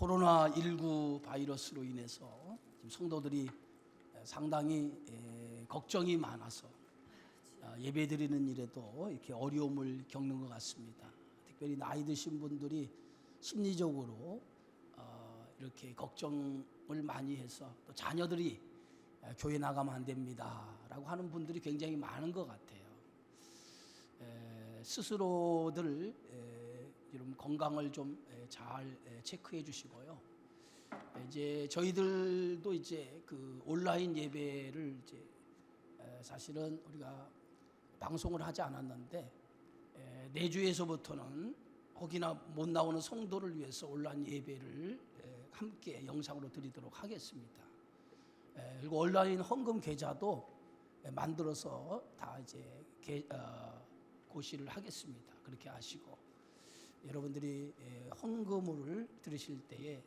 코로나19 바이러스로 인해서 지금 성도들이 상당히 걱정이 많아서 예배드리는 일에도 이렇게 어려움을 겪는 것 같습니다. 특별히 나이 드신 분들이 심리적으로 이렇게 걱정을 많이 해서 또 자녀들이 교회 나가면 안 됩니다라고 하는 분들이 굉장히 많은 것 같아요. 스스로들 여러분 건강을 좀 잘 체크해 주시고요. 이제 저희들도 이제 그 온라인 예배를 이제 사실은 우리가 방송을 하지 않았는데 내주에서부터는 혹이나 못 나오는 성도를 위해서 온라인 예배를 함께 영상으로 드리도록 하겠습니다. 그리고 온라인 헌금 계좌도 만들어서 다 이제 고시를 하겠습니다. 그렇게 아시고 여러분들이 헌금을 드리실 때에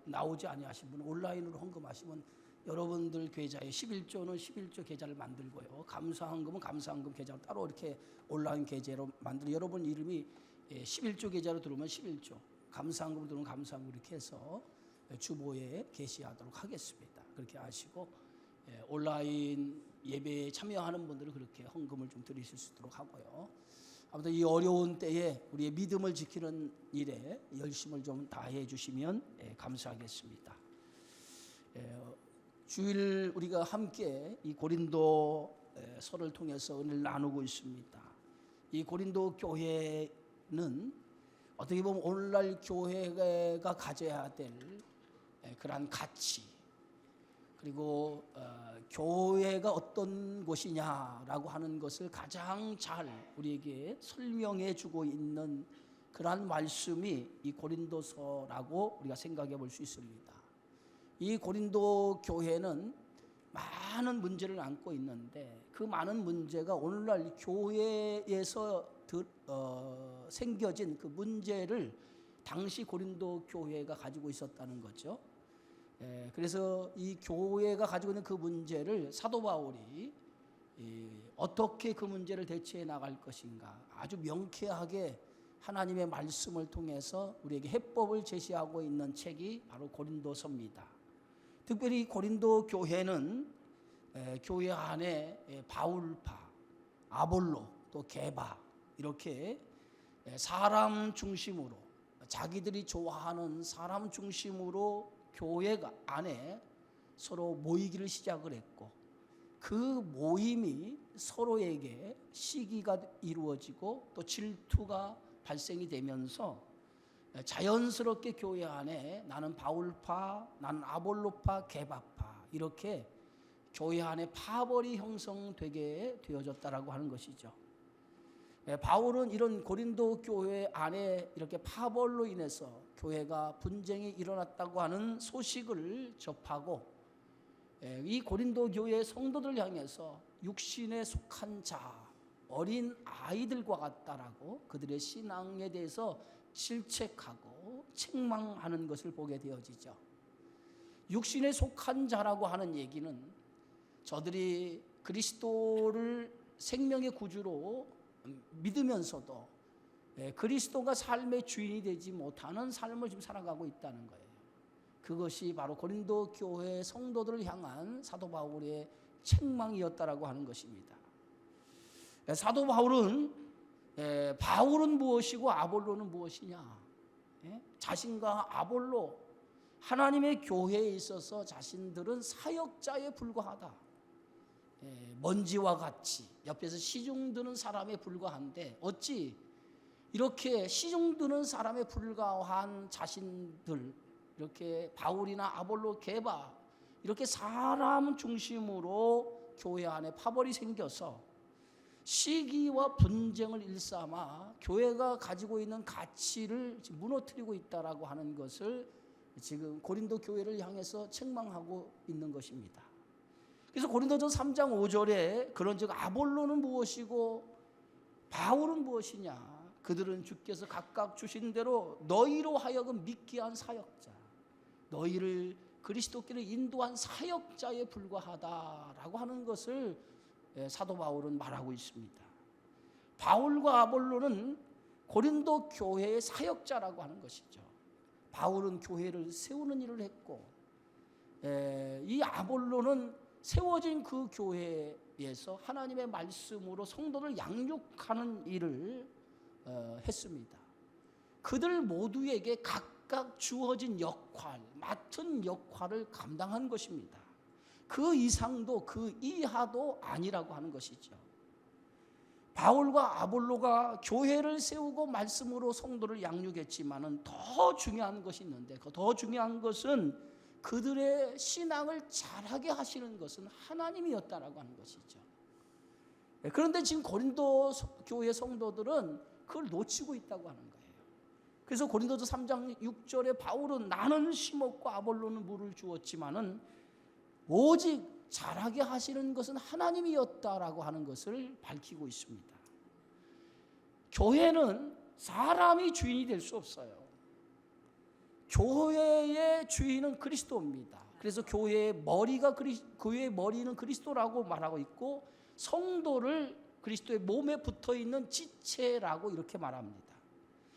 나오지 아니하신 분은 온라인으로 헌금하시면 여러분들 계좌에 11조는 11조 계좌를 만들고요. 감사헌금은 감사헌금 계좌로 따로 이렇게 온라인 계좌로 만들어 여러분 이름이 11조 계좌로 들어오면 11조, 감사헌금으로 들어오면 감사헌금 이렇게 해서 주보에 게시하도록 하겠습니다. 그렇게 아시고 온라인 예배에 참여하는 분들은 그렇게 헌금을 좀 드리실 수 있도록 하고요. 아무튼 이 어려운 때에 우리의 믿음을 지키는 일에 열심을 좀 다해 주시면 감사하겠습니다. 주일 우리가 함께 이 고린도 서를 통해서 은혜를 나누고 있습니다. 이 고린도 교회는 어떻게 보면 오늘날 교회가 가져야 될 그러한 가치, 그리고 교회가 어떤 곳이냐라고 하는 것을 가장 잘 우리에게 설명해 주고 있는 그러한 말씀이 이 고린도서라고 우리가 생각해 볼 수 있습니다. 이 고린도 교회는 많은 문제를 안고 있는데 그 많은 문제가 오늘날 교회에서 생겨진 그 문제를 당시 고린도 교회가 가지고 있었다는 거죠. 그래서 이 교회가 가지고 있는 그 문제를 사도 바울이 어떻게 그 문제를 대처해 나갈 것인가 아주 명쾌하게 하나님의 말씀을 통해서 우리에게 해법을 제시하고 있는 책이 바로 고린도서입니다. 특별히 고린도 교회는 교회 안에 바울파, 아볼로, 또 게바 이렇게 사람 중심으로 자기들이 좋아하는 사람 중심으로 교회가 안에 서로 모이기를 시작을 했고 그 모임이 서로에게 시기가 이루어지고 또 질투가 발생이 되면서 자연스럽게 교회 안에 나는 바울파, 나는 아볼로파, 게바파 이렇게 교회 안에 파벌이 형성되게 되어졌다라고 하는 것이죠. 바울은 이런 고린도 교회 안에 이렇게 파벌로 인해서 교회가 분쟁이 일어났다고 하는 소식을 접하고 이 고린도 교회의 성도들 향해서 육신에 속한 자, 어린 아이들과 같다라고 그들의 신앙에 대해서 질책하고 책망하는 것을 보게 되어지죠. 육신에 속한 자라고 하는 얘기는 저들이 그리스도를 생명의 구주로 믿으면서도 그리스도가 삶의 주인이 되지 못하는 삶을 지금 살아가고 있다는 거예요. 그것이 바로 고린도 교회 성도들을 향한 사도 바울의 책망이었다라고 하는 것입니다. 사도 바울은 무엇이고 아볼로는 무엇이냐? 자신과 아볼로 하나님의 교회에 있어서 자신들은 사역자에 불과하다. 먼지와 같이 옆에서 시중드는 사람에 불과한데 어찌 이렇게 시중드는 사람에 불과한 자신들 이렇게 바울이나 아볼로, 게바 이렇게 사람 중심으로 교회 안에 파벌이 생겨서 시기와 분쟁을 일삼아 교회가 가지고 있는 가치를 무너뜨리고 있다라고 하는 것을 지금 고린도 교회를 향해서 책망하고 있는 것입니다. 그래서 고린도전 3장 5절에 그런즉 아볼로는 무엇이고 바울은 무엇이냐? 그들은 주께서 각각 주신 대로 너희로 하여금 믿게 한 사역자, 너희를 그리스도께로 인도한 사역자에 불과하다라고 하는 것을 사도 바울은 말하고 있습니다. 바울과 아볼로는 고린도 교회의 사역자라고 하는 것이죠. 바울은 교회를 세우는 일을 했고, 이 아볼로는 세워진 그 교회에서 하나님의 말씀으로 성도를 양육하는 일을 했습니다. 그들 모두에게 각각 주어진 역할, 맡은 역할을 감당한 것입니다. 그 이상도 그 이하도 아니라고 하는 것이죠. 바울과 아볼로가 교회를 세우고 말씀으로 성도를 양육했지만은 더 중요한 것이 있는데, 그 더 중요한 것은 그들의 신앙을 잘하게 하시는 것은 하나님이었다라고 하는 것이죠. 그런데 지금 고린도 교회 성도들은 그걸 놓치고 있다고 하는 거예요. 그래서 고린도서 3장 6절에 바울은 나는 심었고 아볼로는 물을 주었지만은 오직 잘하게 하시는 것은 하나님이었다라고 하는 것을 밝히고 있습니다. 교회는 사람이 주인이 될 수 없어요. 교회의 주인은 그리스도입니다. 그래서 교회의 머리는 그리스도라고 말하고 있고, 성도를 그리스도의 몸에 붙어 있는 지체라고 이렇게 말합니다.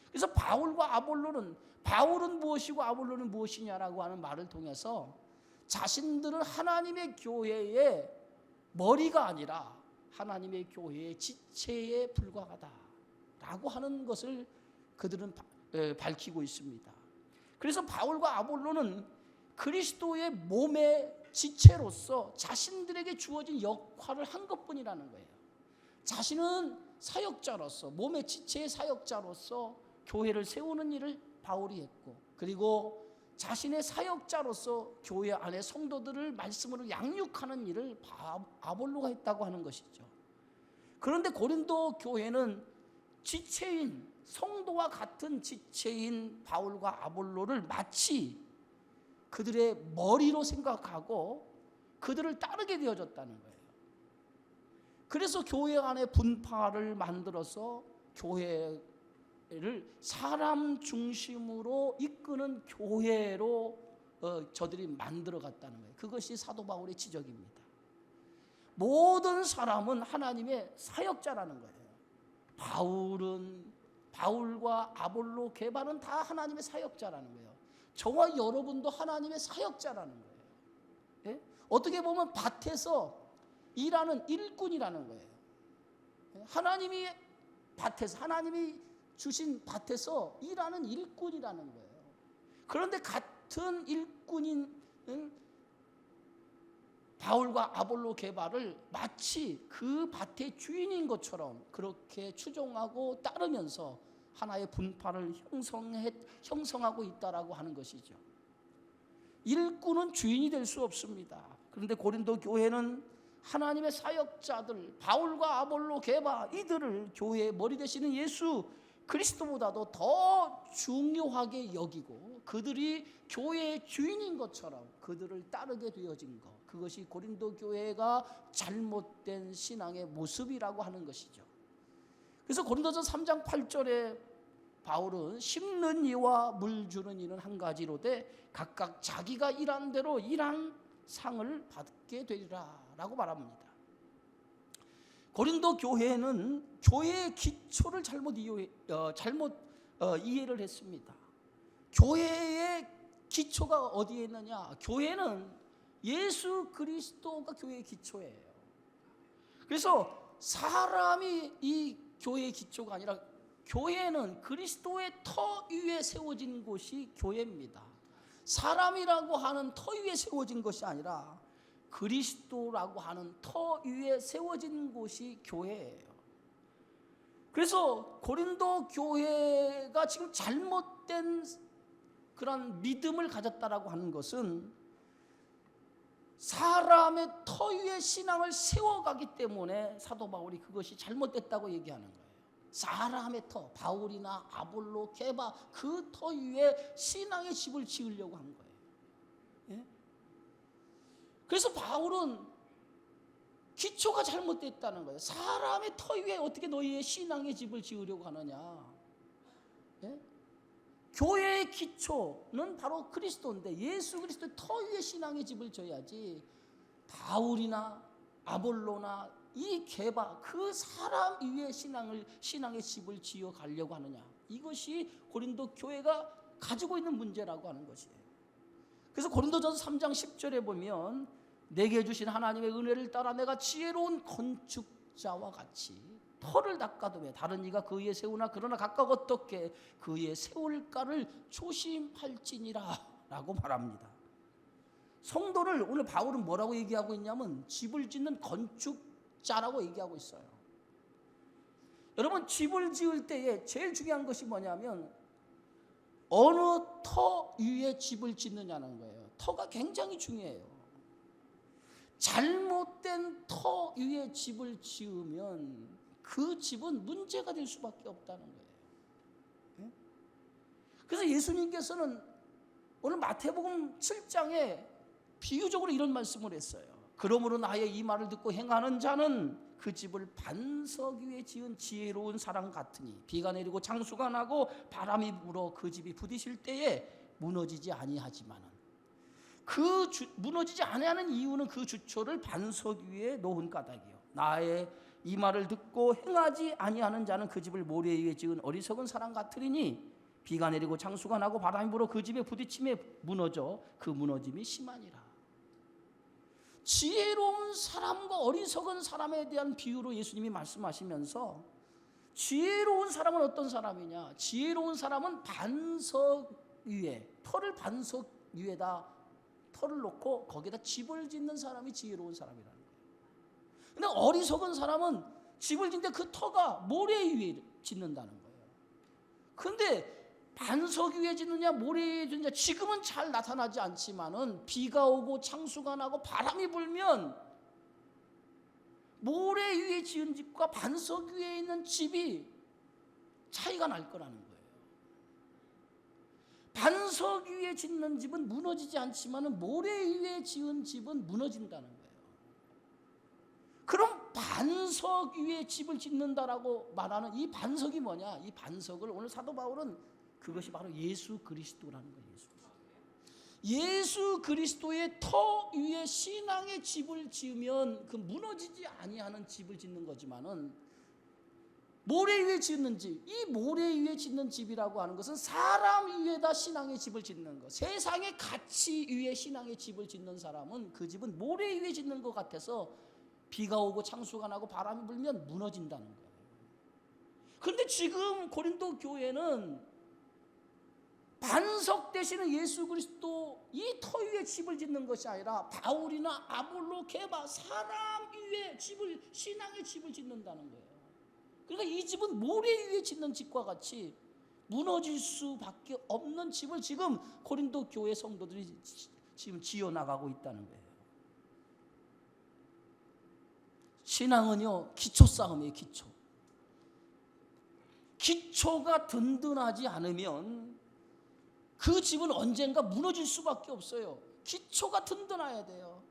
그래서 바울과 아볼로는, 바울은 무엇이고 아볼로는 무엇이냐라고 하는 말을 통해서 자신들은 하나님의 교회의 머리가 아니라 하나님의 교회의 지체에 불과하다라고 하는 것을 그들은 밝히고 있습니다. 그래서 바울과 아볼로는 그리스도의 몸의 지체로서 자신들에게 주어진 역할을 한 것뿐이라는 거예요. 자신은 사역자로서, 몸의 지체의 사역자로서 교회를 세우는 일을 바울이 했고, 그리고 자신의 사역자로서 교회 안에 성도들을 말씀으로 양육하는 일을 아볼로가 했다고 하는 것이죠. 그런데 고린도 교회는 지체인, 성도와 같은 지체인 바울과 아볼로를 마치 그들의 머리로 생각하고 그들을 따르게 되어졌다는 거예요. 그래서 교회 안에 분파를 만들어서 교회를 사람 중심으로 이끄는 교회로 저들이 만들어 갔다는 거예요. 그것이 사도 바울의 지적입니다. 모든 사람은 하나님의 사역자라는 거예요. 바울과 아볼로, 게바는 다 하나님의 사역자라는 거예요. 저와 여러분도 하나님의 사역자라는 거예요. 예? 어떻게 보면 밭에서 일하는 일꾼이라는 거예요. 하나님이 주신 밭에서 일하는 일꾼이라는 거예요. 그런데 같은 일꾼인 바울과 아볼로 게바를 마치 그 밭의 주인인 것처럼 그렇게 추종하고 따르면서 하나의 분파를 형성하고 있다라고 하는 것이죠. 일꾼은 주인이 될 수 없습니다. 그런데 고린도 교회는 하나님의 사역자들 바울과 아볼로 게바, 이들을 교회의 머리 되시는 예수 그리스도보다도 더 중요하게 여기고 그들이 교회의 주인인 것처럼 그들을 따르게 되어진 것, 그것이 고린도 교회가 잘못된 신앙의 모습이라고 하는 것이죠. 그래서 고린도서 3장 8절에 바울은 심는 이와 물 주는 이는 한 가지로되 각각 자기가 일한 대로 일한 상을 받게 되리라 라고 말합니다. 고린도 교회는 교회의 기초를 잘못 이해를 했습니다. 교회의 기초가 어디에 있느냐? 교회는 예수 그리스도가 교회의 기초예요. 그래서 사람이 이 교회의 기초가 아니라 교회는 그리스도의 터 위에 세워진 곳이 교회입니다. 사람이라고 하는 터 위에 세워진 것이 아니라 그리스도라고 하는 터 위에 세워진 곳이 교회예요. 그래서 고린도 교회가 지금 잘못된 그런 믿음을 가졌다라고 하는 것은 사람의 터 위에 신앙을 세워가기 때문에 사도 바울이 그것이 잘못됐다고 얘기하는 거예요. 사람의 터, 바울이나 아볼로, 게바, 그 터 위에 신앙의 집을 지으려고 한 거예요. 예? 그래서 바울은 기초가 잘못됐다는 거예요. 사람의 터 위에 어떻게 너희의 신앙의 집을 지으려고 하느냐? 예? 교회의 기초는 바로 그리스도인데 예수 그리스도의 터 위에 신앙의 집을 져야지 바울이나 아볼로나 이 게바, 그 사람 위에 신앙의 집을 지어 가려고 하느냐? 이것이 고린도 교회가 가지고 있는 문제라고 하는 것이에요. 그래서 고린도전서 3장 10절에 보면 내게 주신 하나님의 은혜를 따라 내가 지혜로운 건축자와 같이 터를 닦아두며 다른 이가 그 위에 세우나 그러나 각각 어떻게 그 위에 세울까를 조심할지니라 라고 말합니다. 성도를 오늘 바울은 뭐라고 얘기하고 있냐면 집을 짓는 건축자라고 얘기하고 있어요. 여러분, 집을 지을 때에 제일 중요한 것이 뭐냐면 어느 터 위에 집을 짓느냐는 거예요. 터가 굉장히 중요해요. 잘못된 터 위에 집을 지으면 그 집은 문제가 될 수밖에 없다는 거예요. 그래서 예수님께서는 오늘 마태복음 7장에 비유적으로 이런 말씀을 했어요. 그러므로 나의 이 말을 듣고 행하는 자는 그 집을 반석 위에 지은 지혜로운 사람 같으니 비가 내리고 장수가 나고 바람이 불어 그 집이 부딪힐 때에 무너지지 아니하지만은 무너지지 아니하는 이유는 그 주초를 반석 위에 놓은 까닭이요. 나의 이 말을 듣고 행하지 아니하는 자는 그 집을 모래 위에 지은 어리석은 사람 같으리니 비가 내리고 장수가 나고 바람이 불어 그 집에 부딪힘에 무너져 그 무너짐이 심하니라. 지혜로운 사람과 어리석은 사람에 대한 비유로 예수님이 말씀하시면서 지혜로운 사람은 어떤 사람이냐? 지혜로운 사람은 반석 위에 반석 위에다 터를 놓고 거기에다 집을 짓는 사람이 지혜로운 사람이라는 거예요. 근데 어리석은 사람은 집을 짓는데 그 터가 모래 위에 짓는다는 거예요. 근데 반석 위에 짓느냐 모래 위에 짓느냐 지금은 잘 나타나지 않지만은 비가 오고 창수가 나고 바람이 불면 모래 위에 지은 집과 반석 위에 있는 집이 차이가 날 거라는 거예요. 반석 위에 짓는 집은 무너지지 않지만은 모래 위에 지은 집은 무너진다는 거예요. 그럼 반석 위에 집을 짓는다라고 말하는 이 반석이 뭐냐? 이 반석을 오늘 사도 바울은 그것이 바로 예수 그리스도라는 거예요. 예수 그리스도의 터 위에 신앙의 집을 지으면 그 무너지지 아니하는 집을 짓는 거지만은 모래 위에 짓는 집, 이 모래 위에 짓는 집이라고 하는 것은 사람 위에다 신앙의 집을 짓는 것. 세상의 가치 위에 신앙의 집을 짓는 사람은 그 집은 모래 위에 짓는 것 같아서 비가 오고 창수가 나고 바람이 불면 무너진다는 거예요. 그런데 지금 고린도 교회는 반석 되시는 예수 그리스도 이 터 위에 집을 짓는 것이 아니라 바울이나 아볼로, 게바 사람 위에 집을 신앙의 집을 짓는다는 거예요. 그러니까 이 집은 모래 위에 짓는 집과 같이 무너질 수밖에 없는 집을 지금 고린도 교회 성도들이 지금 지어나가고 있다는 거예요. 신앙은요 기초 싸움이에요. 기초가 든든하지 않으면 그 집은 언젠가 무너질 수밖에 없어요. 기초가 든든해야 돼요.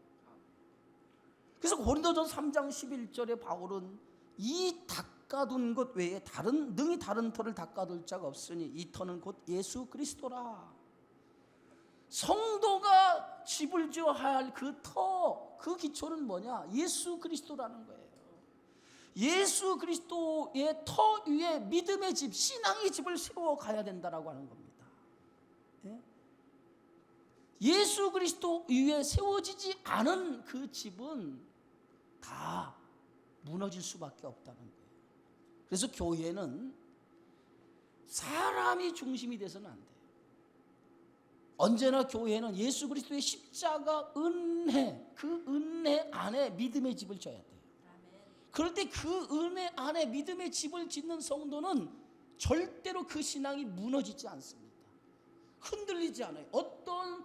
그래서 고린도전서 3장 11절에 바울은 이 닦아둔 것 외에 능히 다른 터를 닦아둘 자가 없으니 이 터는 곧 예수 그리스도라. 성도가 집을 지어야 할 그 터, 그 기초는 뭐냐? 예수 그리스도라는 거예요. 예수 그리스도의 터 위에 믿음의 집, 신앙의 집을 세워가야 된다라고 하는 겁니다. 예수 그리스도 위에 세워지지 않은 그 집은 다 무너질 수밖에 없다는 거예요. 그래서 교회는 사람이 중심이 돼서는 안 돼요. 언제나 교회는 예수 그리스도의 십자가 은혜, 그 은혜 안에 믿음의 집을 져야 돼요. 그럴 때 그 은혜 안에 믿음의 집을 짓는 성도는 절대로 그 신앙이 무너지지 않습니다. 흔들리지 않아요. 어떤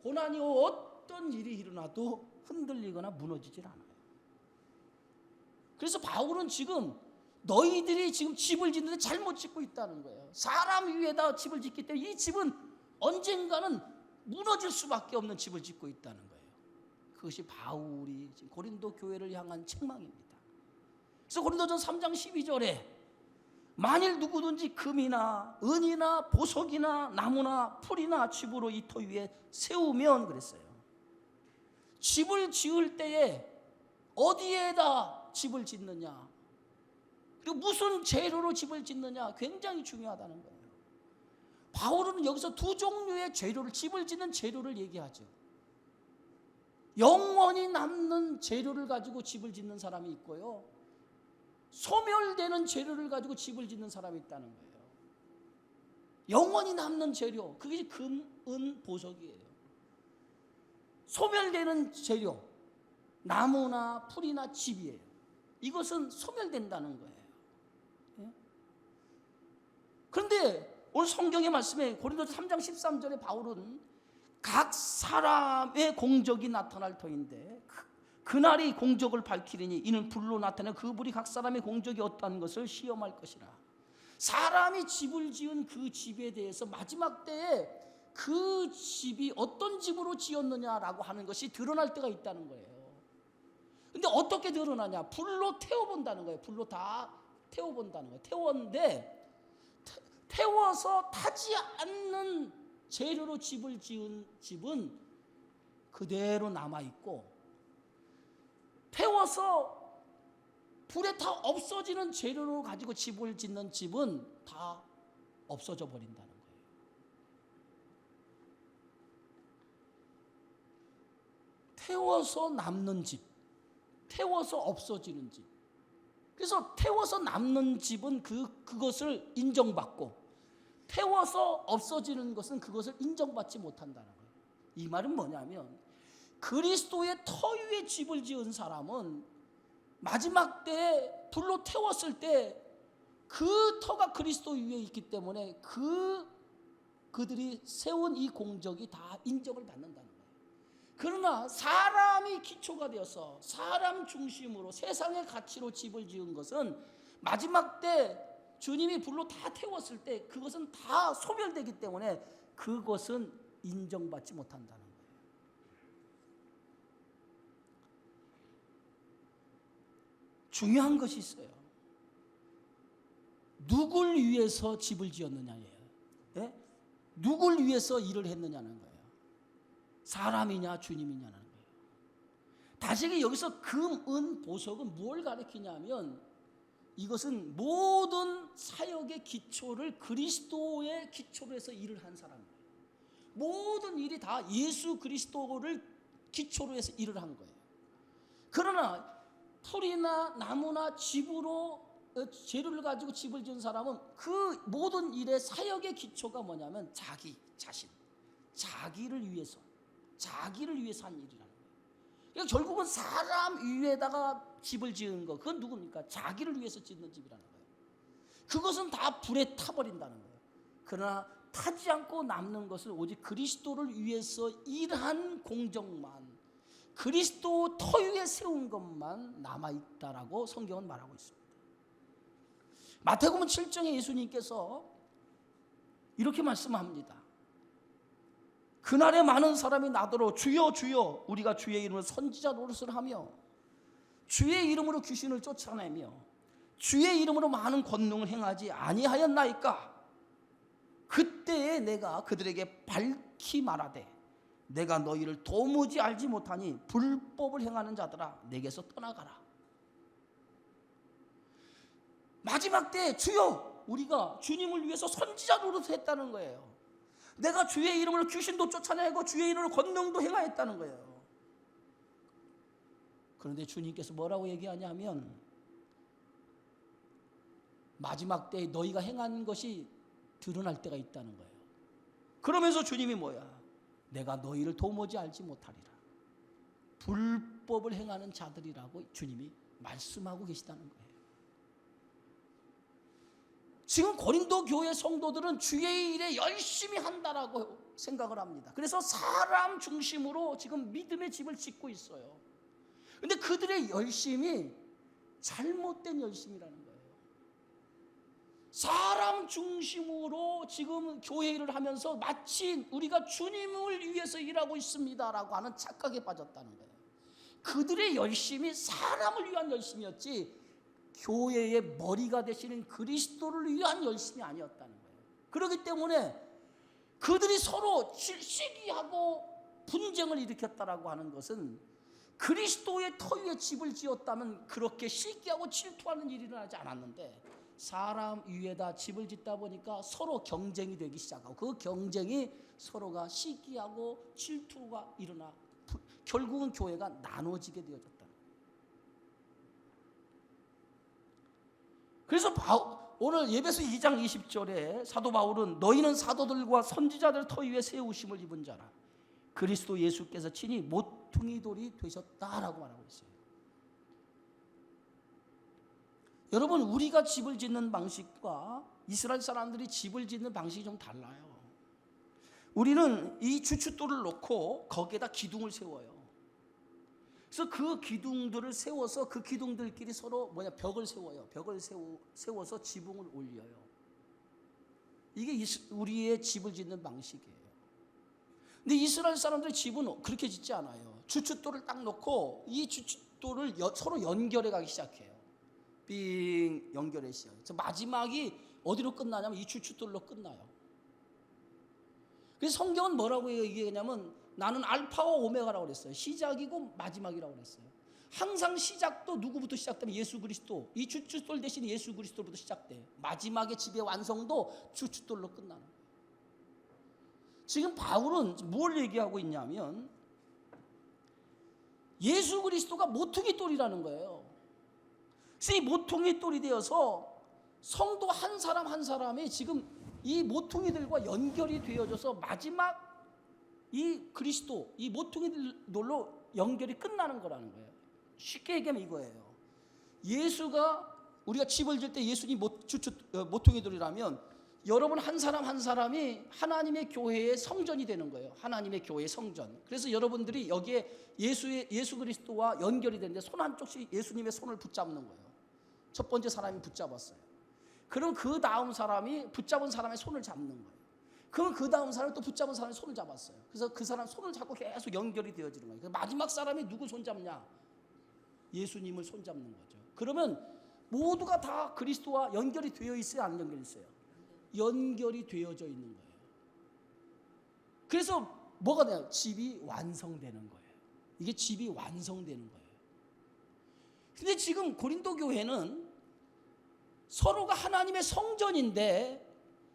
고난이 오고 어떤 일이 일어나도 흔들리거나 무너지질 않아요. 그래서 바울은 지금 너희들이 지금 집을 짓는데 잘못 짓고 있다는 거예요. 사람 위에다 집을 짓기 때문에 이 집은 언젠가는 무너질 수밖에 없는 집을 짓고 있다는 거예요. 그것이 바울이 지금 고린도 교회를 향한 책망입니다. 그래서 고린도전 3장 12절에 만일 누구든지 금이나 은이나 보석이나 나무나 풀이나 집으로 이 터 위에 세우면 그랬어요. 집을 지을 때에 어디에다 집을 짓느냐, 그리고 무슨 재료로 집을 짓느냐 굉장히 중요하다는 거예요. 바울은 여기서 두 종류의 재료를, 집을 짓는 재료를 얘기하죠. 영원히 남는 재료를 가지고 집을 짓는 사람이 있고요, 소멸되는 재료를 가지고 집을 짓는 사람이 있다는 거예요. 영원히 남는 재료, 그게 금, 은, 보석이에요. 소멸되는 재료, 나무나 풀이나 집이에요. 이것은 소멸된다는 거예요. 예? 그런데 오늘 성경의 말씀에 고린도서 3장 13절에 바울은 각 사람의 공적이 나타날 터인데 그날이 공적을 밝히리니 이는 불로 나타내 그 불이 각 사람의 공적이 어떠한 것을 시험할 것이라. 사람이 집을 지은 그 집에 대해서 마지막 때에 그 집이 어떤 집으로 지었느냐라고 하는 것이 드러날 때가 있다는 거예요. 근데 어떻게 드러나냐? 불로 태워본다는 거예요. 불로 다 태워본다는 거예요. 태워서 타지 않는 재료로 집을 지은 집은 그대로 남아있고, 태워서 불에 다 없어지는 재료로 가지고 집을 짓는 집은 다 없어져 버린다는 거예요. 태워서 남는 집, 태워서 없어지는 집. 그래서 태워서 남는 집은 그것을 인정받고, 태워서 없어지는 것은 그것을 인정받지 못한다는 거예요. 이 말은 뭐냐면, 그리스도의 터 위에 집을 지은 사람은 마지막 때에 불로 태웠을 때 그 터가 그리스도 위에 있기 때문에 그들이 세운 이 공적이 다 인정을 받는다는 거예요. 그러나 사람이 기초가 되어서 사람 중심으로 세상의 가치로 집을 지은 것은 마지막 때 주님이 불로 다 태웠을 때 그것은 다 소멸되기 때문에 그것은 인정받지 못한다는 거예요. 중요한 것이 있어요. 누굴 위해서 집을 지었느냐예요. 예? 누굴 위해서 일을 했느냐는 거예요. 사람이냐 주님이냐는 거예요. 다시 여기서 금, 은, 보석은 뭘 가리키냐면, 이것은 모든 사역의 기초를 그리스도의 기초로 해서 일을 한 사람이에요. 모든 일이 다 예수 그리스도를 기초로 해서 일을 한 거예요. 그러나 풀이나 나무나 집으로 재료를 가지고 집을 지은 사람은 그 모든 일의 사역의 기초가 뭐냐면 자기 자신, 자기를 위해서 한 일이라는 거예요. 그러니까 결국은 사람 위에다가 집을 지은 거, 그건 누굽니까? 자기를 위해서 짓는 집이라는 거예요. 그것은 다 불에 타버린다는 거예요. 그러나 타지 않고 남는 것은 오직 그리스도를 위해서 일한 공적만, 그리스도 터 위에 세운 것만 남아있다라고 성경은 말하고 있습니다. 마태복음 7장에 예수님께서 이렇게 말씀합니다. 그날에 많은 사람이 나더러 주여 주여 우리가 주의 이름으로 선지자 노릇을 하며 주의 이름으로 귀신을 쫓아내며 주의 이름으로 많은 권능을 행하지 아니하였나이까? 그때에 내가 그들에게 밝히 말하되 내가 너희를 도무지 알지 못하니 불법을 행하는 자들아 내게서 떠나가라. 마지막 때 주여, 우리가 주님을 위해서 선지자 노릇을 했다는 거예요. 내가 주의 이름으로 귀신도 쫓아내고 주의 이름으로 권능도 행하였다는 거예요. 그런데 주님께서 뭐라고 얘기하냐면, 마지막 때에 너희가 행한 것이 드러날 때가 있다는 거예요. 그러면서 주님이 뭐야? 내가 너희를 도무지 알지 못하리라. 불법을 행하는 자들이라고 주님이 말씀하고 계시다는 거예요. 지금 고린도 교회 성도들은 주의 일에 열심히 한다라고 생각을 합니다. 그래서 사람 중심으로 지금 믿음의 집을 짓고 있어요. 그런데 그들의 열심이 잘못된 열심이라는 거예요. 사람 중심으로 지금 교회 일을 하면서 마치 우리가 주님을 위해서 일하고 있습니다라고 하는 착각에 빠졌다는 거예요. 그들의 열심이 사람을 위한 열심이었지 교회의 머리가 되시는 그리스도를 위한 열심이 아니었다는 거예요. 그렇기 때문에 그들이 서로 시기하고 분쟁을 일으켰다라고 하는 것은 그리스도의 터 위에 집을 지었다면 그렇게 시기하고 질투하는 일이 일어나지 않았는데 사람 위에다 집을 짓다 보니까 서로 경쟁이 되기 시작하고 그 경쟁이 서로가 시기하고 질투가 일어나 결국은 교회가 나눠지게 되어졌다. 그래서 오늘 예배서 2장 20절에 사도 바울은 너희는 사도들과 선지자들 터 위에 세우심을 입은 자라 그리스도 예수께서 친히 모퉁이 돌이 되셨다라고 말하고 있어요. 여러분, 우리가 집을 짓는 방식과 이스라엘 사람들이 집을 짓는 방식이 좀 달라요. 우리는 이 주춧돌을 놓고 거기에다 기둥을 세워요. 그래서 그 기둥들을 세워서 그 기둥들끼리 서로 벽을 세워요. 벽을 세워서 지붕을 올려요. 이게 우리의 집을 짓는 방식이에요. 근데 이스라엘 사람들의 집은 그렇게 짓지 않아요. 주춧돌을 딱 놓고 이 주춧돌을 서로 연결해 가기 시작해요. 빙 연결해 시작해요. 그래서 마지막이 어디로 끝나냐면 이 주춧돌로 끝나요. 그래서 성경은 뭐라고 얘기하냐면 나는 알파와 오메가라고 그랬어요. 시작이고 마지막이라고 그랬어요. 항상 시작도 누구부터 시작되면 예수 그리스도, 이 주춧돌 대신 예수 그리스도부터 시작돼요. 마지막의 집의 완성도 주춧돌로 끝나는 거예요. 지금 바울은 뭘 얘기하고 있냐면 예수 그리스도가 모퉁이 돌이라는 거예요. 그래서 이 모퉁이 돌이 되어서 성도 한 사람 한 사람이 지금 이 모퉁이들과 연결이 되어져서 마지막 이 그리스도, 이 모퉁이들로 연결이 끝나는 거라는 거예요. 쉽게 얘기하면 이거예요. 예수가 우리가 집을 질 때 예수님 모퉁이돌이라면 여러분 한 사람 한 사람이 하나님의 교회의 성전이 되는 거예요. 하나님의 교회의 성전. 그래서 여러분들이 여기에 예수 그리스도와 연결이 되는데 손 한쪽씩 예수님의 손을 붙잡는 거예요. 첫 번째 사람이 붙잡았어요. 그럼 그 다음 사람이 붙잡은 사람의 손을 잡는 거예요. 그럼 그 다음 사람이 또 붙잡은 사람의 손을 잡았어요. 그래서 그 사람 손을 잡고 계속 연결이 되어지는 거예요. 마지막 사람이 누구 손잡냐? 예수님을 손잡는 거죠. 그러면 모두가 다 그리스도와 연결이 되어 있어요? 안 연결이 있어요? 연결이 되어져 있는 거예요. 그래서 뭐가 돼요? 집이 완성되는 거예요. 이게 집이 완성되는 거예요. 근데 지금 고린도 교회는 서로가 하나님의 성전인데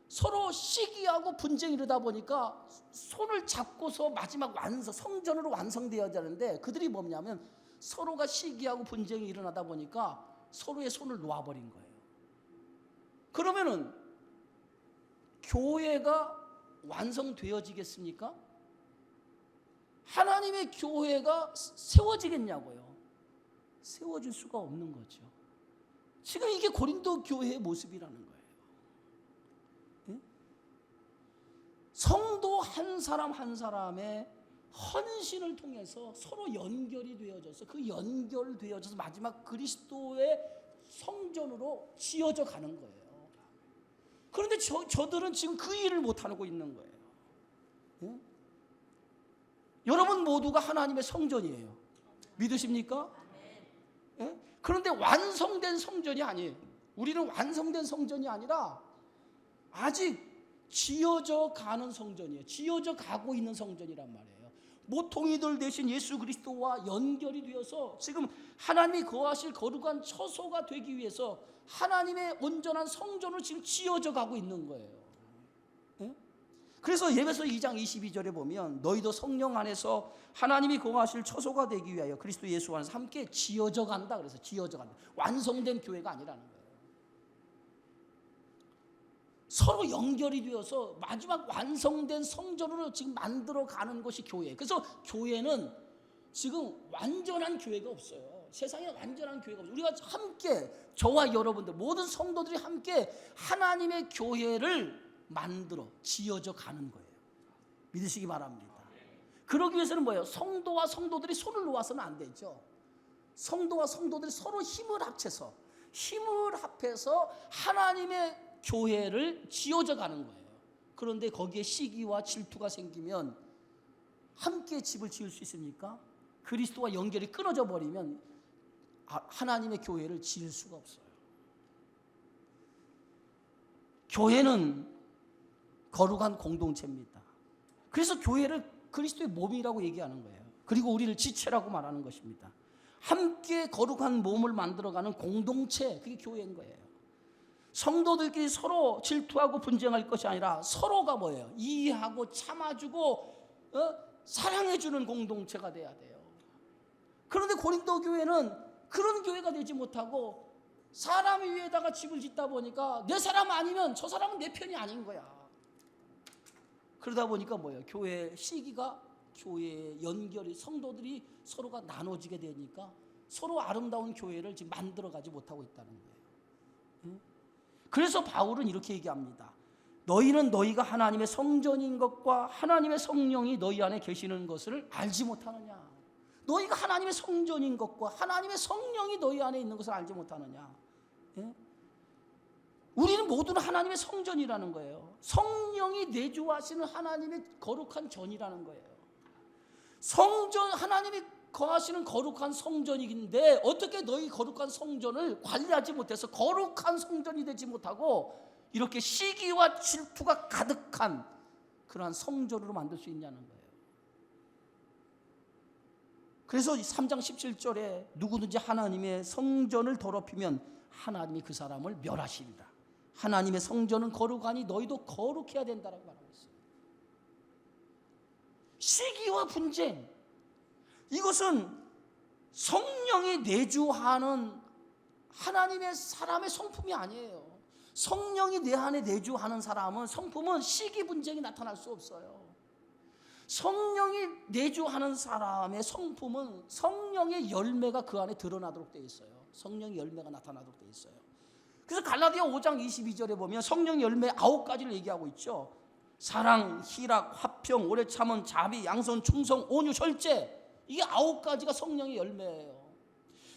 서로 시기하고 분쟁이 이러다 보니까 손을 잡고서 마지막 성전으로 완성되어야 되는데 그들이 뭐냐면 서로가 시기하고 분쟁이 일어나다 보니까 서로의 손을 놓아버린 거예요. 그러면은 교회가 완성되어지겠습니까? 하나님의 교회가 세워지겠냐고요? 세워질 수가 없는 거죠. 지금 이게 고린도 교회의 모습이라는 거예요. 응? 성도 한 사람 한 사람의 헌신을 통해서 서로 연결이 되어져서 그 연결되어져서 마지막 그리스도의 성전으로 지어져 가는 거예요. 그런데 저들은 지금 그 일을 못하고 있는 거예요. 응? 여러분 모두가 하나님의 성전이에요. 믿으십니까? 예? 그런데 완성된 성전이 아니에요. 우리는 완성된 성전이 아니라 아직 지어져 가는 성전이에요. 지어져 가고 있는 성전이란 말이에요. 모퉁이들 대신 예수 그리스도와 연결이 되어서 지금 하나님이 거하실 거룩한 처소가 되기 위해서 하나님의 온전한 성전을 지금 지어져 가고 있는 거예요. 예? 그래서 예배서 2장 22절에 보면 너희도 성령 안에서 하나님이 거하실 처소가 되기 위하여 그리스도 예수 안에서 함께 지어져 간다. 그래서 지어져 간다. 완성된 교회가 아니라는 거예요. 서로 연결이 되어서 마지막 완성된 성전으로 지금 만들어 가는 것이 교회예요. 그래서 교회는 지금 완전한 교회가 없어요. 세상에 완전한 교회가 없어요. 우리가 함께 저와 여러분들 모든 성도들이 함께 하나님의 교회를 만들어 지어져 가는 거예요. 믿으시기 바랍니다. 그러기 위해서는 뭐예요? 성도와 성도들이 손을 놓아서는 안 되죠. 성도와 성도들이 서로 힘을 합해서 하나님의 교회를 지어져 가는 거예요. 그런데 거기에 시기와 질투가 생기면 함께 집을 지을 수 있습니까? 그리스도와 연결이 끊어져 버리면 하나님의 교회를 지을 수가 없어요. 교회는 거룩한 공동체입니다. 그래서 교회를 그리스도의 몸이라고 얘기하는 거예요. 그리고 우리를 지체라고 말하는 것입니다. 함께 거룩한 몸을 만들어가는 공동체, 그게 교회인 거예요. 성도들끼리 서로 질투하고 분쟁할 것이 아니라 서로가 뭐예요? 이해하고 참아주고 사랑해주는 공동체가 돼야 돼요. 그런데 고린도 교회는 그런 교회가 되지 못하고 사람 위에다가 집을 짓다 보니까 내 사람 아니면 저 사람은 내 편이 아닌 거야. 그러다 보니까 뭐예요? 교회 시기가, 교회 연결이, 성도들이 서로가 나눠지게 되니까 서로 아름다운 교회를 지금 만들어가지 못하고 있다는 거예요. 그래서 바울은 이렇게 얘기합니다. 너희는 너희가 하나님의 성전인 것과 하나님의 성령이 너희 안에 계시는 것을 알지 못하느냐. 너희가 하나님의 성전인 것과 하나님의 성령이 너희 안에 있는 것을 알지 못하느냐. 우리는 모두는 하나님의 성전이라는 거예요. 성령이 내주하시는 하나님의 거룩한 전이라는 거예요. 성전, 하나님이 거하시는 거룩한 성전인데 어떻게 너희 거룩한 성전을 관리하지 못해서 거룩한 성전이 되지 못하고 이렇게 시기와 질투가 가득한 그러한 성전으로 만들 수 있냐는 거예요. 그래서 3장 17절에 누구든지 하나님의 성전을 더럽히면 하나님이 그 사람을 멸하시리라. 하나님의 성전은 거룩하니 너희도 거룩해야 된다라고 말하고 있어요. 시기와 분쟁, 이것은 성령이 내주하는 하나님의 사람의 성품이 아니에요. 성령이 내 안에 내주하는 사람은 성품은 시기 분쟁이 나타날 수 없어요. 성령이 내주하는 사람의 성품은 성령의 열매가 그 안에 드러나도록 되어 있어요. 성령의 열매가 나타나도록 되어 있어요. 그래서 갈라디아 5장 22절에 보면 성령 열매 9가지를 얘기하고 있죠. 사랑, 희락, 화평, 오래 참음, 자비, 양선, 충성, 온유, 절제. 이게 9가지가 성령의 열매예요.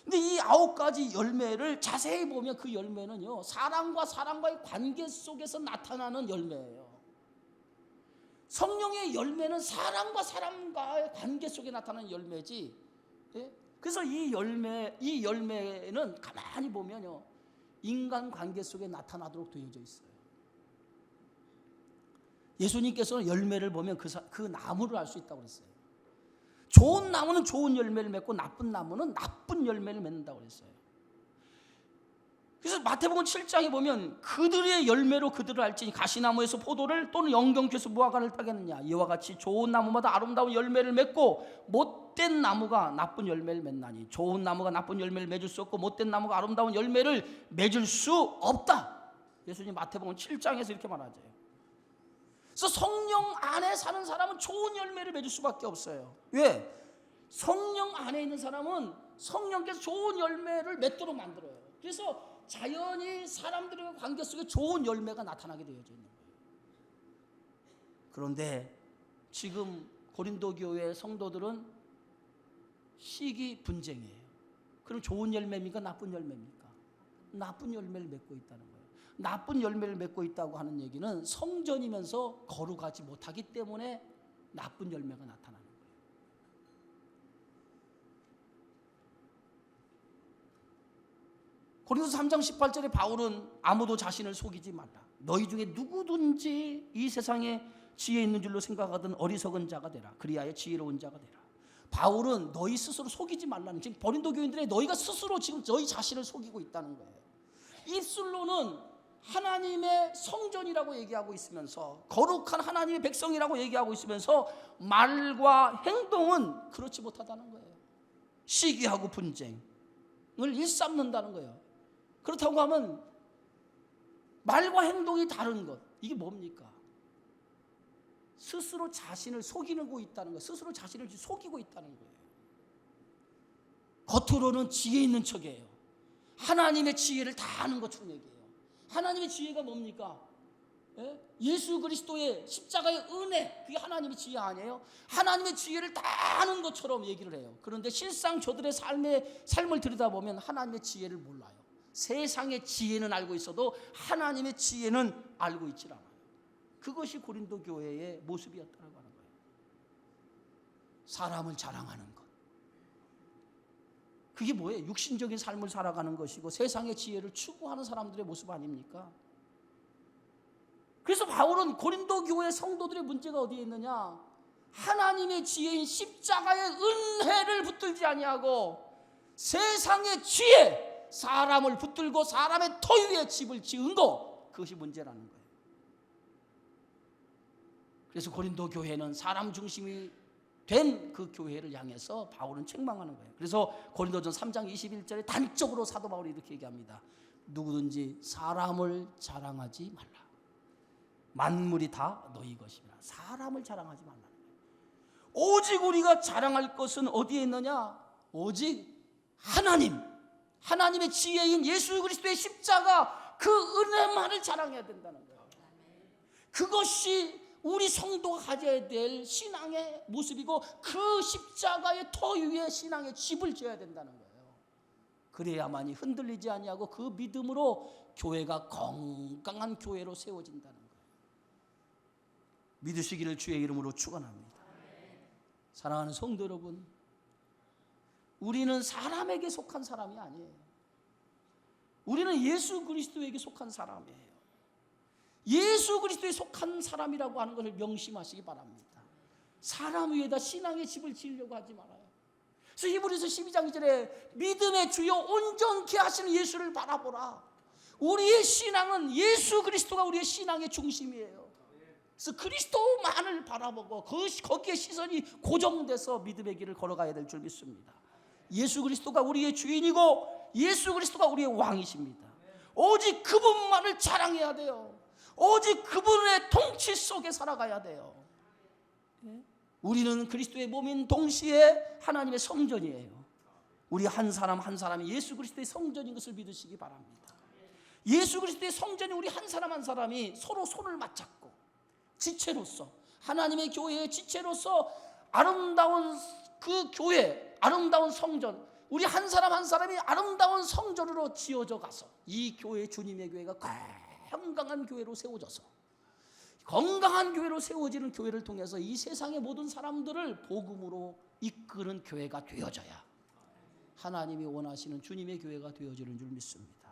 근데 이 9가지 열매를 자세히 보면 그 열매는요, 사람과 사람과의 관계 속에서 나타나는 열매예요. 성령의 열매는 사람과 사람과의 관계 속에 나타나는 열매지. 그래서 이 열매는 가만히 보면요, 인간 관계 속에 나타나도록 되어져 있어요. 예수님께서는 열매를 보면 그 나무를 알 수 있다고 그랬어요. 좋은 나무는 좋은 열매를 맺고 나쁜 나무는 나쁜 열매를 맺는다고 그랬어요. 그래서 마태복음 7장에 보면 그들의 열매로 그들을 알지니 가시나무에서 포도를 또는 영경주에서 무화과를 따겠느냐. 이와 같이 좋은 나무마다 아름다운 열매를 맺고 못된 나무가 나쁜 열매를 맺나니 좋은 나무가 나쁜 열매를 맺을 수 없고 못된 나무가 아름다운 열매를 맺을 수 없다. 예수님 마태복음 7장에서 이렇게 말하죠. 그래서 성령 안에 사는 사람은 좋은 열매를 맺을 수밖에 없어요. 왜? 성령 안에 있는 사람은 성령께서 좋은 열매를 맺도록 만들어요. 그래서 자연히 사람들의 관계 속에 좋은 열매가 나타나게 되어져 있는 거예요. 그런데 지금 고린도 교회 성도들은 시기 분쟁이에요. 그럼 좋은 열매입니까? 나쁜 열매입니까? 나쁜 열매를 맺고 있다는 거예요. 나쁜 열매를 맺고 있다고 하는 얘기는 성전이면서 거룩하지 못하기 때문에 나쁜 열매가 나타나는 거예요. 고린도서 3장 18절에 바울은 아무도 자신을 속이지 말라. 너희 중에 누구든지 이 세상에 지혜 있는 줄로 생각하던 어리석은 자가 되라. 그리하여 지혜로운 자가 되라. 바울은 너희 스스로 속이지 말라는, 지금 고린도 교인들의 너희가 스스로 지금 너희 자신을 속이고 있다는 거예요. 입술로는 하나님의 성전이라고 얘기하고 있으면서 거룩한 하나님의 백성이라고 얘기하고 있으면서 말과 행동은 그렇지 못하다는 거예요. 시기하고 분쟁을 일삼는다는 거예요. 그렇다고 하면 말과 행동이 다른 것, 이게 뭡니까? 스스로 자신을 속이고 있다는 거예요. 스스로 자신을 속이고 있다는 거예요. 겉으로는 지혜 있는 척이에요. 하나님의 지혜를 다 아는 것처럼 얘기해요. 하나님의 지혜가 뭡니까? 예수 그리스도의 십자가의 은혜, 그게 하나님의 지혜 아니에요? 하나님의 지혜를 다 아는 것처럼 얘기를 해요. 그런데 실상 저들의 삶을 들여다보면 하나님의 지혜를 몰라요. 세상의 지혜는 알고 있어도 하나님의 지혜는 알고 있질 않아요. 그것이 고린도 교회의 모습이었다고 하는 거예요. 사람을 자랑하는 것, 그게 뭐예요? 육신적인 삶을 살아가는 것이고 세상의 지혜를 추구하는 사람들의 모습 아닙니까? 그래서 바울은 고린도 교회 성도들의 문제가 어디에 있느냐? 하나님의 지혜인 십자가의 은혜를 붙들지 아니하고 세상의 지혜, 사람을 붙들고 사람의 터 위에 집을 지은 거, 그것이 문제라는 거예요. 그래서 고린도 교회는 사람 중심이 된 그 교회를 향해서 바울은 책망하는 거예요. 그래서 고린도전 3장 21절에 단적으로 사도 바울이 이렇게 얘기합니다. 누구든지 사람을 자랑하지 말라. 만물이 다 너희 것이라. 사람을 자랑하지 말라. 오직 우리가 자랑할 것은 어디에 있느냐? 오직 하나님의 지혜인 예수 그리스도의 십자가, 그 은혜만을 자랑해야 된다는 거예요. 그것이 우리 성도가 가져야 될 신앙의 모습이고, 그 십자가의 터 위에 신앙의 집을 지어야 된다는 거예요. 그래야만이 흔들리지 아니하고 그 믿음으로 교회가 건강한 교회로 세워진다는 거예요. 믿으시기를 주의 이름으로 축원합니다. 사랑하는 성도 여러분, 우리는 사람에게 속한 사람이 아니에요. 우리는 예수 그리스도에게 속한 사람이에요. 예수 그리스도에 속한 사람이라고 하는 것을 명심하시기 바랍니다. 사람 위에다 신앙의 집을 지으려고 하지 말아요. 그래서 히브리서 12장 2절에 믿음의 주요 온전케 하시는 예수를 바라보라. 우리의 신앙은 예수 그리스도가 우리의 신앙의 중심이에요. 그래서 그리스도만을 바라보고 거기에 시선이 고정돼서 믿음의 길을 걸어가야 될 줄 믿습니다. 예수 그리스도가 우리의 주인이고 예수 그리스도가 우리의 왕이십니다. 오직 그분만을 자랑해야 돼요. 오직 그분의 통치 속에 살아가야 돼요. 우리는 그리스도의 몸인 동시에 하나님의 성전이에요. 우리 한 사람 한 사람이 예수 그리스도의 성전인 것을 믿으시기 바랍니다. 예수 그리스도의 성전이 우리 한 사람 한 사람이 서로 손을 맞잡고 지체로서, 하나님의 교회의 지체로서 아름다운 그 교회, 아름다운 성전, 우리 한 사람 한 사람이 아름다운 성전으로 지어져 가서 이 교회, 주님의 교회가 건강한 교회로 세워져서, 건강한 교회로 세워지는 교회를 통해서 이 세상의 모든 사람들을 복음으로 이끄는 교회가 되어져야 하나님이 원하시는 주님의 교회가 되어지는 줄 믿습니다.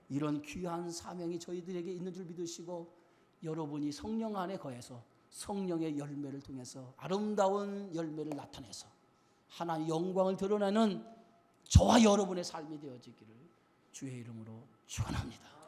이런 귀한 사명이 저희들에게 있는 줄 믿으시고, 여러분이 성령 안에 거해서 성령의 열매를 통해서 아름다운 열매를 나타내서 하나님의 영광을 드러내는 저와 여러분의 삶이 되어지기를 주의 이름으로 축원합니다.